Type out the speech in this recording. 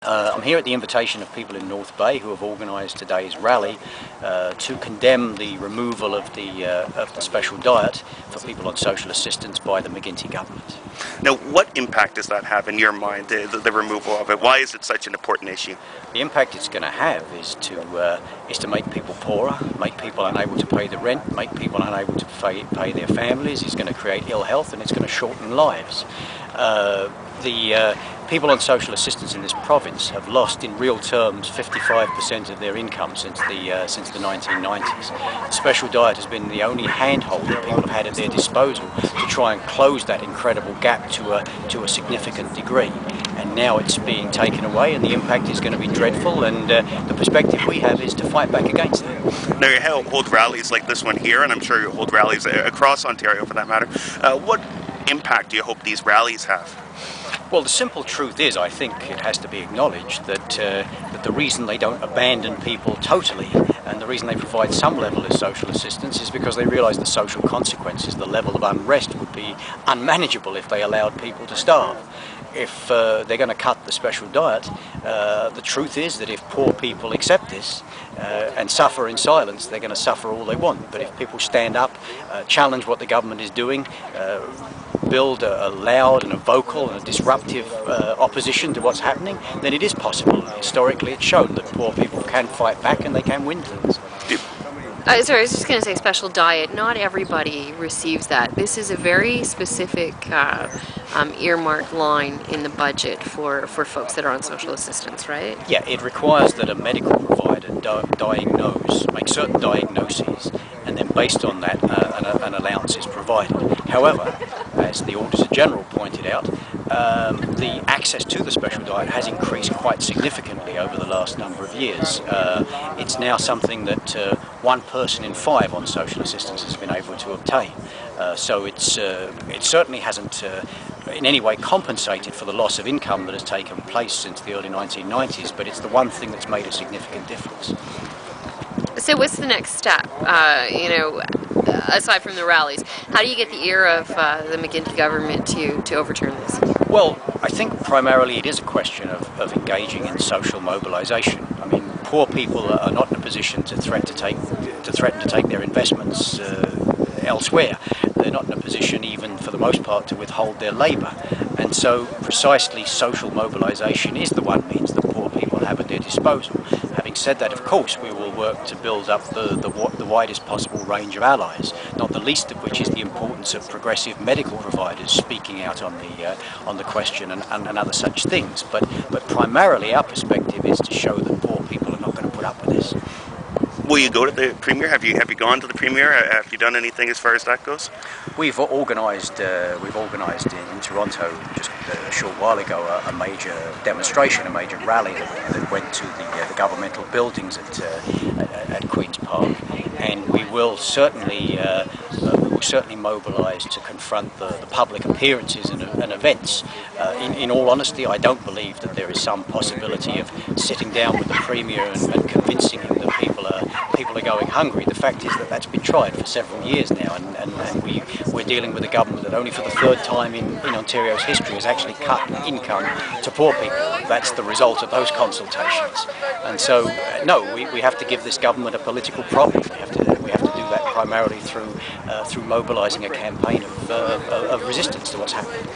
I'm here at the invitation of people in North Bay who have organised today's rally to condemn the removal of the special diet for people on social assistance by the McGuinty government. Now, what impact does that have in your mind, the removal of it? Why is it such an important issue? The impact it's going to have is to make people poorer, make people unable to pay the rent, make people unable to pay their families. It's going to create ill health, and it's going to shorten lives. The people on social assistance in this province have lost, in real terms, 55% of their income since the 1990s. The special diet has been the only handhold that people have had at their disposal to try and close that incredible gap to a significant degree. And now it's being taken away, and the impact is going to be dreadful, and the perspective we have is to fight back against that. Now, you hold rallies like this one here, and I'm sure you hold rallies across Ontario for that matter. What impact do you hope these rallies have? Well, the simple truth is, I think it has to be acknowledged that the reason they don't abandon people totally, and the reason they provide some level of social assistance, is because they realise the social consequences, the level of unrest would be unmanageable if they allowed people to starve. If they're going to cut the special diet, the truth is that if poor people accept this and suffer in silence, they're going to suffer all they want. But if people stand up, challenge what the government is doing, build a loud and a vocal and a disruptive opposition to what's happening, then it is possible. Historically, it's shown that poor people can fight back and they can win things. Sorry, I was just going to say special diet. Not everybody receives that. This is a very specific earmarked line in the budget for folks that are on social assistance, right? Yeah, it requires that a medical provider make certain diagnoses, and then based on that an allowance is provided. However, as the Auditor General pointed out, the access to the special diet has increased quite significantly over the last number of years. It's now something that 1 person in 5 on social assistance has been able to obtain. So it certainly hasn't in any way compensated for the loss of income that has taken place since the early 1990s, but it's the one thing that's made a significant difference. So what's the next step, aside from the rallies? How do you get the ear of the McGuinty government to overturn this? Well, I think primarily it is a question of engaging in social mobilisation. I mean, poor people are not in a position to threaten to take their investments elsewhere. They're not in a position, even for the most part, to withhold their labour. And so precisely social mobilisation is the one means that poor people have at their disposal. Having said that, of course, we will work to build up the widest possible range of allies, not the least of which is the importance of progressive medical providers speaking out on the question and other such things. But primarily our perspective is to show that poor people are not going to put up with this. Will you go to the Premier? Have you gone to the Premier? Have you done anything as far as that goes? We've organised in Toronto just a short while ago a major demonstration, a major rally that went to the governmental buildings at Queen's Park, and we will certainly mobilise to confront the public appearances and events. In all honesty, I don't believe that there is some possibility of sitting down with the Premier and convincing him that people are going hungry. The fact is that that's been tried for several years now, and we're dealing with a government that only for the 3rd time in Ontario's history has actually cut income to poor people. That's the result of those consultations. And so, no, we have to give this government a political problem. We have to do that primarily through mobilising a campaign of resistance to what's happening.